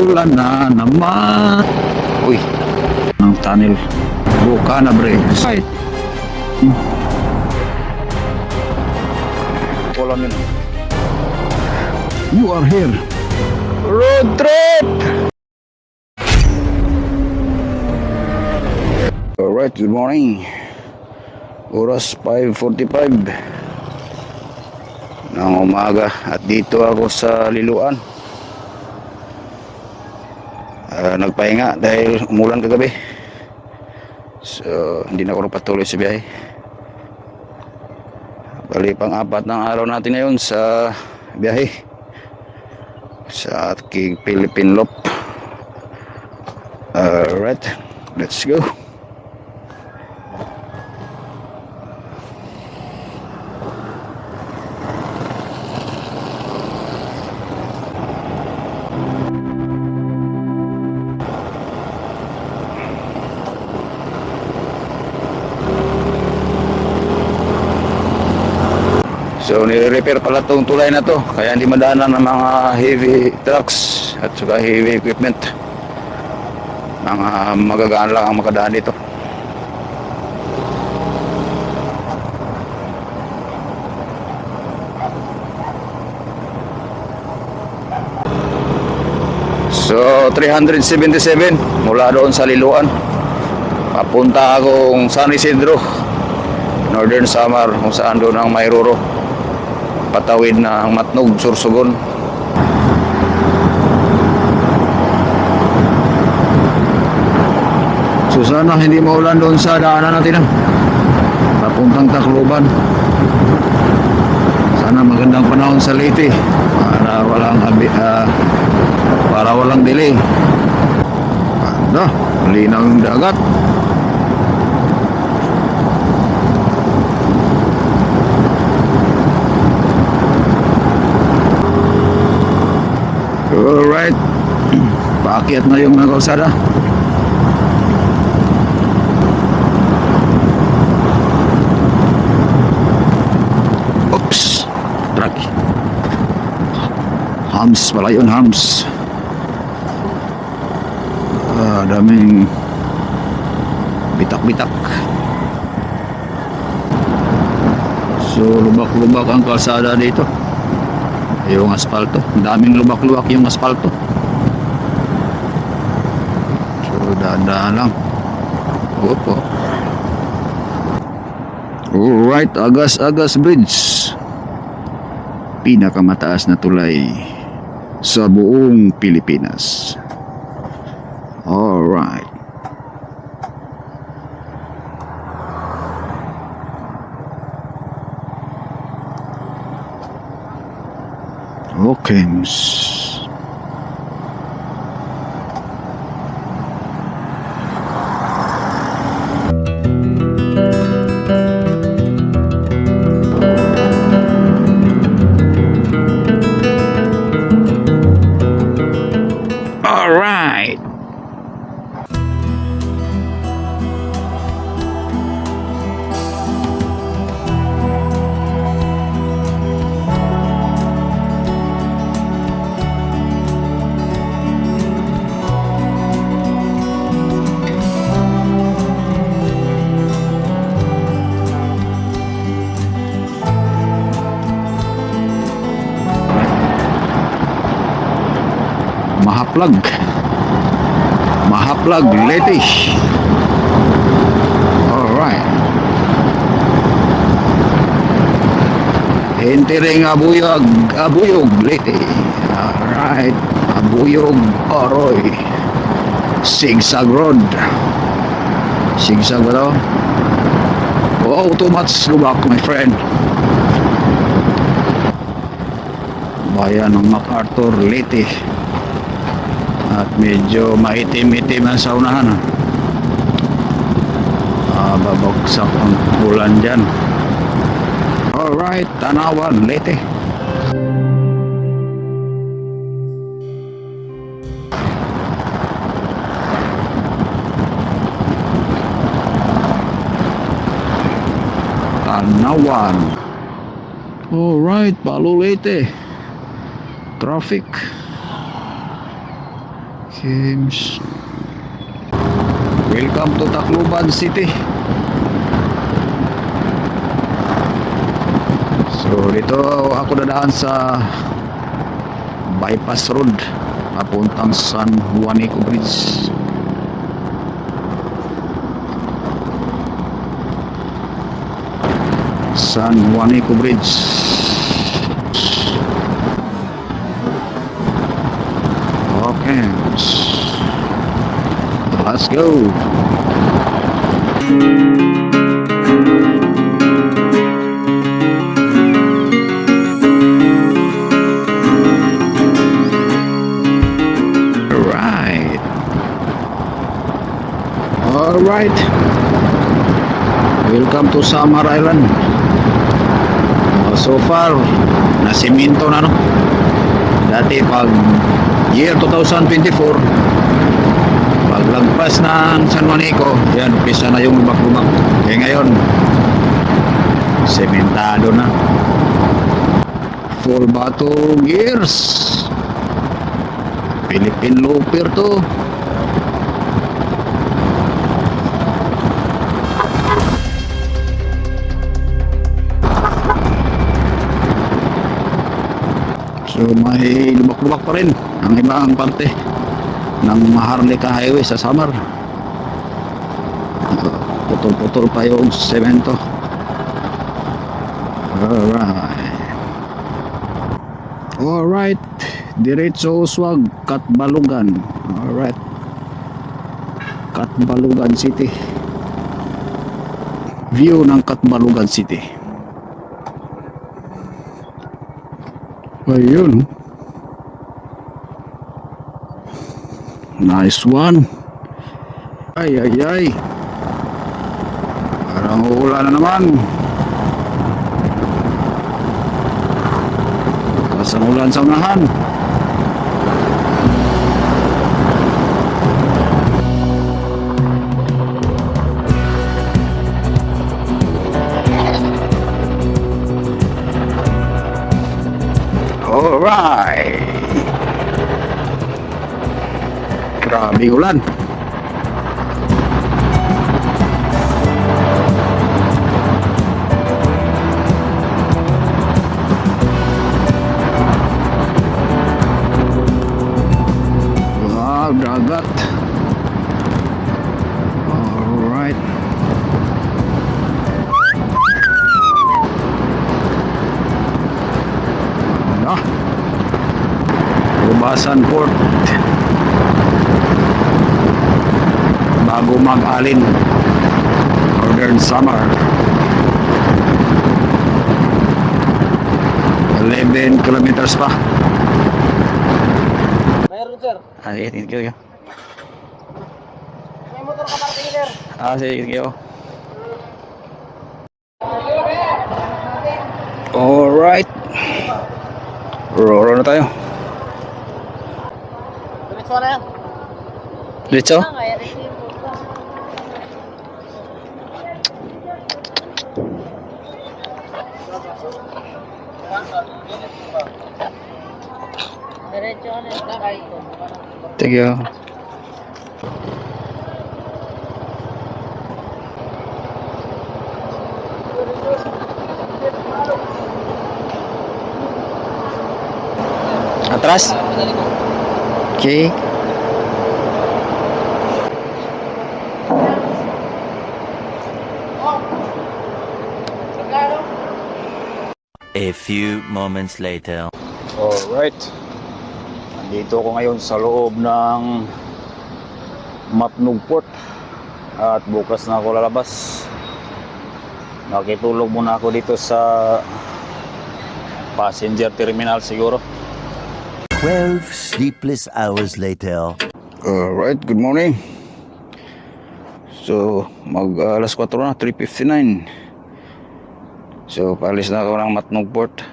Ulan na naman. Uy, ang tunnel. Buka na bre. Right. Ulan yun. You are here. Road trip! Alright, good morning. Oras 5:45 ng umaga at dito ako sa Liloan. Nagpahinga dahil umulan kagabi. So, hindi na ako patuloy sa biyahe. Bali, pang-apat ng araw natin ngayon sa biyahe sa ating Philippine Loop. Alright, let's go. So nire-repair pala itong tulay na to, kaya hindi madaanan ng mga heavy trucks at saka heavy equipment. Mga magagaan lang ang makadaan dito. So 377 mula doon sa Liloan, papunta akong San Isidro, Northern Samar, kung saan doon ang Mayroro, patawid na ang Matnog, Sorsogon. So sana hindi maulan doon sa daanan natin papuntang Tacloban. Sana magandang panahon sa Leyte para walang delay. Malinaw yung dagat. Alright, paakyat na yung kalsada. Oops, truck. Hams pala yun, hams. Daming bitak-bitak. So lubak-lubak ang kalsada dito. Yung asfalto, daming lubak-lubak yung asfalto. So daan-daan lang. Opo. Alright, Agas-Agas Bridge, pinakamataas na tulay sa buong Pilipinas. Alright. Okay. All right. Mahaplag Leyte. Alright, entering Abuyog Leyte. Alright, Abuyog Oroy, Sigsag Road. Sigsag ba? Oh, too much lubak, my friend. Bayan ng MacArthur, Leyte. At medyo maitim-itim ang sa unahan. Babagsak ang ulan dyan. Alright, Tanawan, Leyte. Tanawan. Alright, Palo, Leyte. Traffic. Kims. Welcome to Tacloban City. So dito ako dadaan sa bypass road papuntang San Juanico Bridge. San Juanico Bridge. Okay, let's go. Alright. Welcome to Samar Island. So far, nasiminto na, no? Dati pag year 2024, paglagpas ng San Juanico, yan, umpisa na yung lubak-lubak. Eh ngayon, sementado na. Full bato gears. Philippine looper to. So may lubak-lubak pa rin ang ibang parte ng Maharlika Highway sa Samar. Putol-putol pa yung semento. Alright, diretso Uswag, Katbalugan. Alright, Katbalugan City. View ng Katbalugan City. Ayun. Nice one. Ay, ay, ay. Parang uulan na naman. Kasang ulan sa unahan. Alright. Grabe ulan. Wow, dagat. Alright. Rubasan Port bago mag-alin Northern Samar. 11 kilometers pa. Mayroon, sir. Thank you. May motor ka para tingin, sir. Sige, thank you. Alright. Roro na tayo. Diretso na yan. Diretso? Diretso na yan. Kakay ko. Thank you. Atras? Okay. A few moments later. Alright. Nandito ako ngayon sa loob ng Matnog Port. At bukas na ako lalabas. Nakitulog muna ako dito sa passenger terminal siguro. 12 sleepless hours later. Alright, good morning. So, alas 4 na, 3:59. So, paalis na ako ng Matnog Port.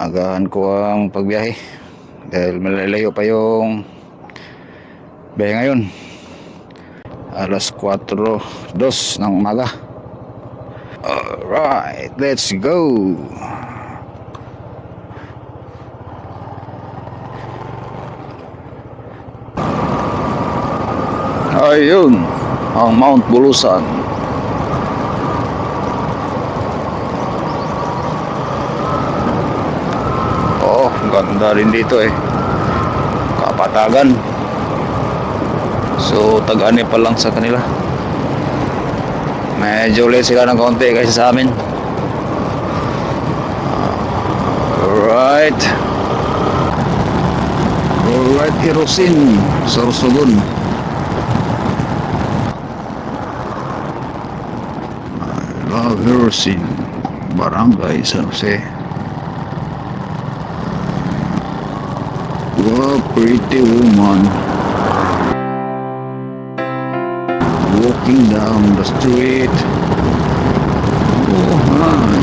Agahan ko ang pagbiyahe. Dahil malalayo pa yung biyahe ngayon. Alas 4:02 ng umaga. Alright, let's go. Ayun, ang Mount Bulusan. Oh, ganda rin dito eh. Kapatagan. So, tag-ani pa lang sa kanila. Medyo ulit sila ng konti kaysa sa amin. Alright. Alright, Hirosin, Sorsogon. Hirosin, Barangay San Jose. Wow, pretty woman walking down the street. Oh, hi.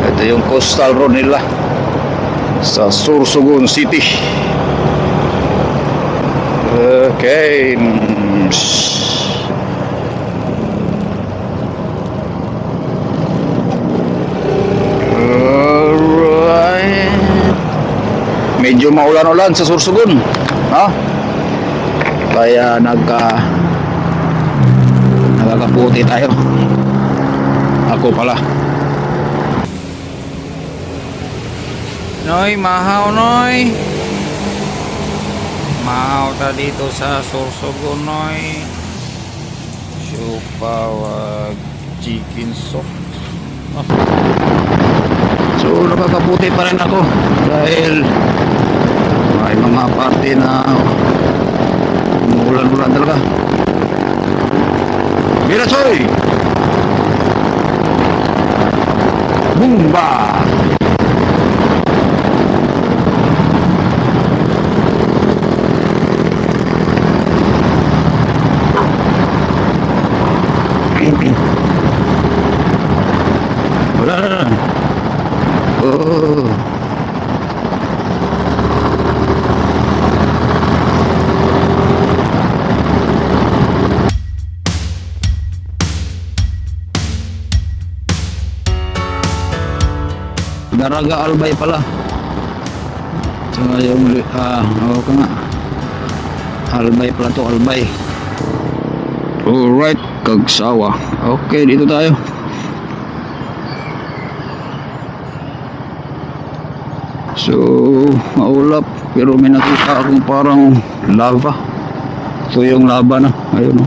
Ito yung coastal road nila sa Sorsogon City. Okay. Alright. Medyo maulan-ulan sa Sorsogon, ha? Kaya nagkakaputi tayo. Ako pala. Noy, mahaw noy. Mahaw ta dito sa Sorsogon noy. Siupawag chicken sok. So nakakaputi pa rin ako dahil may mga parte na umuulan-ulan talaga. Mira soy! Bumba! Wala na. Oh. Daraga Albay pala. Saka yung ka nga. Albay pala to, Albay. Alright, Kagsawa. Okay, dito tayo. So, maulap. Pero may nakita akong parang lava. So, yung lava na. Ayun o.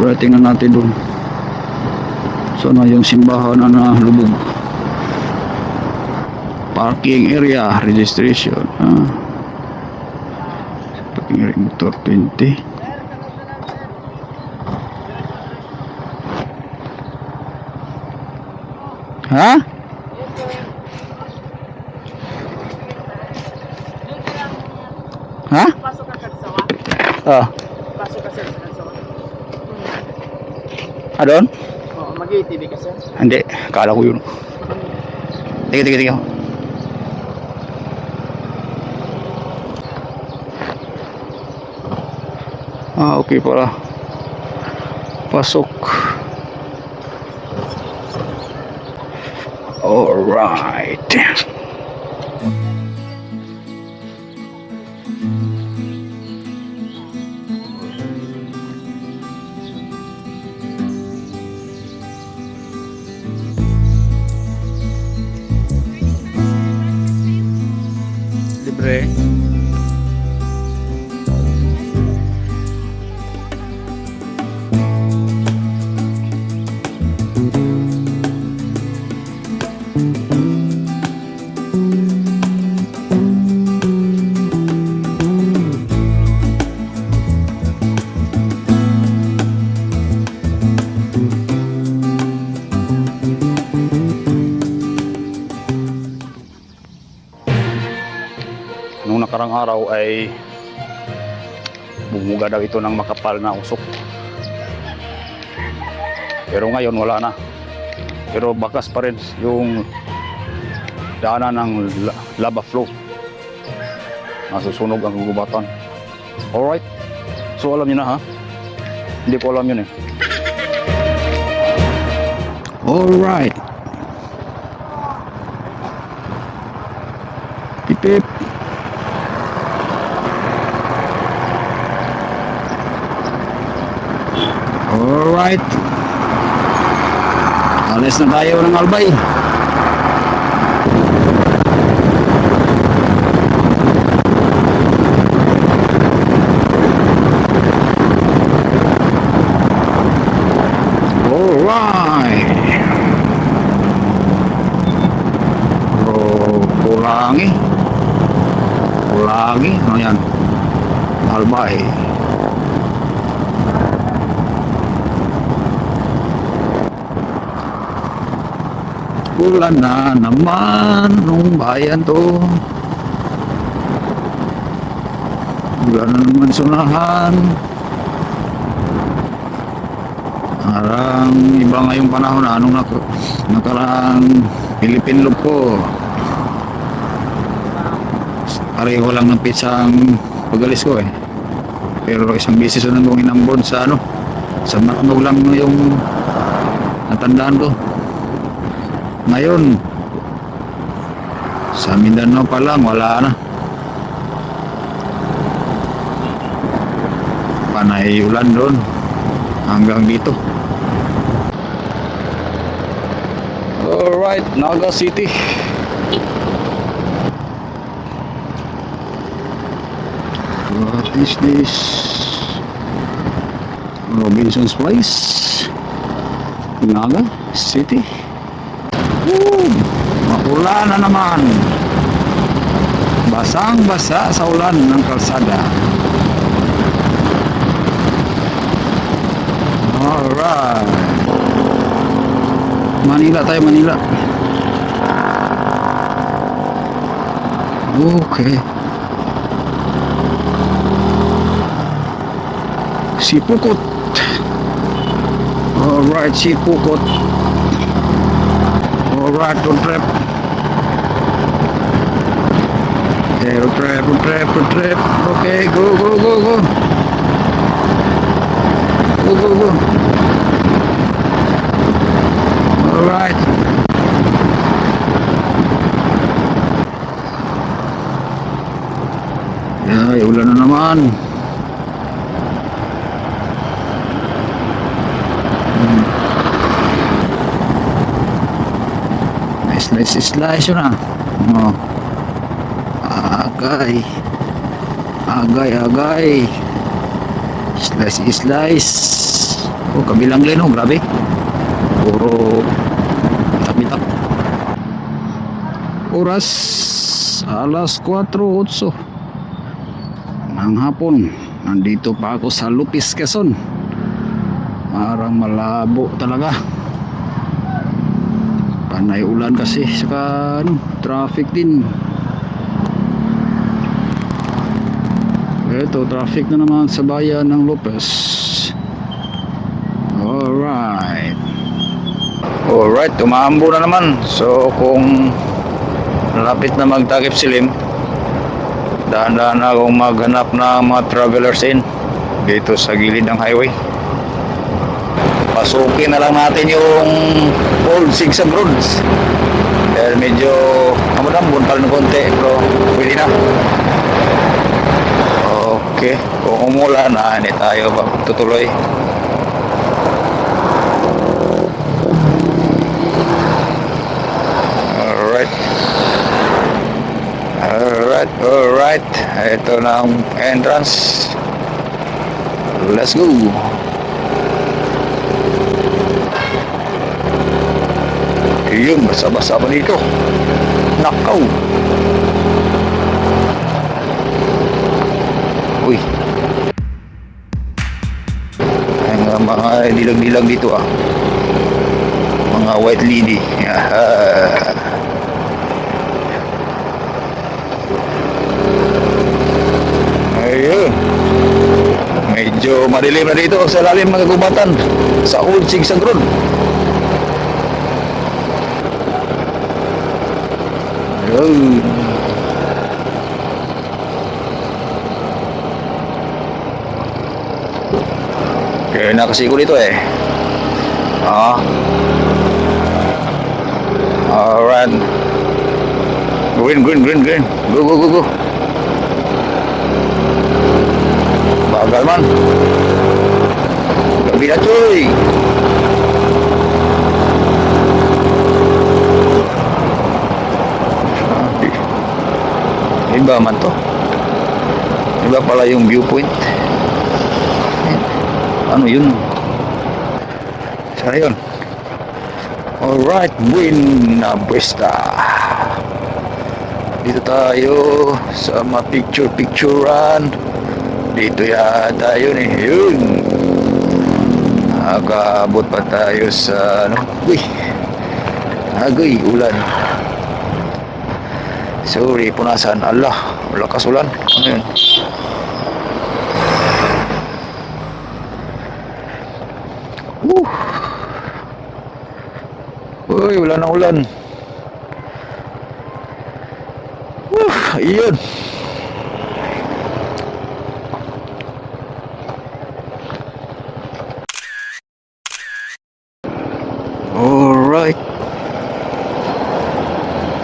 Alright, tingnan natin doon. Sana yung simbahan na nalubog. Parking area registration. Parking area motor 20. Ha? Ha? Pasok ka Kagsawa. Pasok ka sa Kagsawa. Adon? Oo, mag-iitibig ka sir. Hindi, kala ko yun. Tiga. Okay pala. Pasok. Alright. Libre. Nung nakarang araw ay bumuga daw ito ng makapal na usok. Pero ngayon wala na. Pero bakas pa rin yung daanan ng lava flow. Nasusunog ang gugubatan. Alright. So alam niyo na ha? Hindi ko alam yun eh. Alright. Pip. Alright. Alis na tayo ng Albay. Alright. Pulangi. Pulangi. Ano yan? Albay. Ulan na naman nung bayan to. Ulan na naman sunahan. Parang iba ngayong panahon na anong nakarang Philippine look ko. Pareho lang ng pitsang pagalis ko eh. Pero isang bisis na nung inambon sa sa Matnog lang yung natandaan ko. Ngayon sa Mindanao pa lang wala na. Panay ulan doon hanggang dito. Alright, Naga City. What is this? Robinson's Place, Naga City. Maulan na naman. Basang-basa sa ulan ng kalsada. Alright. Manila tayo, Manila. Okay. Sipukot. Alright, Sipukot. Alright, road trip. Okay, road trip. Okay, go. Go. Alright. Ay, ulan na naman. Slice yun ah. Oh. Agay. Slice. Oh, kabilang lane oh, grabe. Puro tap-tap. Oras alas 4:08 ng hapon. Nandito pa ako sa Lupis, Quezon. Parang malabo talaga. Panay ulan kasi saka traffic din. Ito, traffic na naman sa bayan ng Lopez. Alright, tumaambo na naman. So kung lapit na magtakip silim, dahan-dahan na akong maghanap ng mga travelers in dito sa gilid ng highway. Pasukin na lang natin yung old zigzag roads. Dahil medyo amod-ambon pala ng konti, pero pwede na. Okay, kung umulan na, hindi tayo tutuloy. Alright. Ito na ang entrance. Let's go. Yun, basa-basa pa dito. Nakaw. Uy. Ay, mga dilag-dilag dito ah. Mga white lady. Ayun. Medyo madilim na dito sa lalim ng kagubatan sa old zigzag road. Ayun. Kaya nakasigo dito eh. Alright. Green. Go. Bagal man. Gabi na, Choy. Iba man to. Iba pala yung viewpoint. Ano yun? Sana yun. Alright, Buena Vista. Dito tayo sa ma-picture-picturean. Dito yata yun eh. Yun. Nakakaabot pa tayo sa ano. Uy. Agoy, ulan. Sorry, punasan. Allah, lakas ulan. Ano yun? Uy, wala na ulan. Iyon. Alright.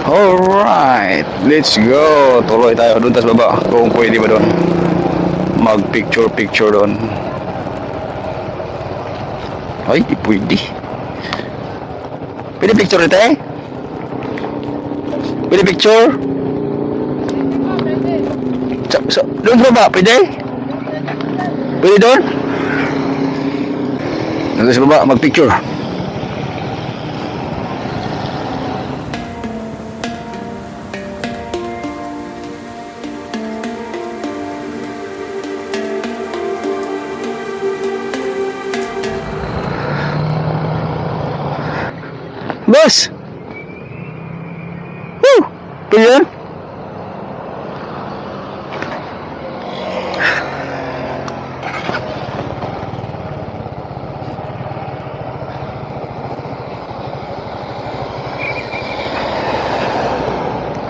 Alright. Let's go. Tuloy tayo doon tas baba. Kung pwede ba doon. Mag-picture doon. Ay, di pwede. Pwede picture ito eh? Pwede picture? Doon sa baba, pwede? Pwede doon? Doon sa baba, mag-picture. Boss! Woo! Pwede yan?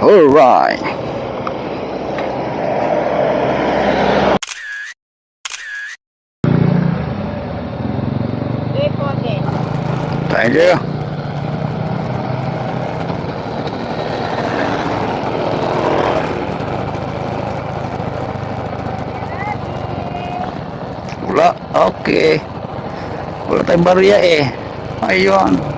Alright. Thank you. Wala. Okay. Wala tayong barya eh. Ayun.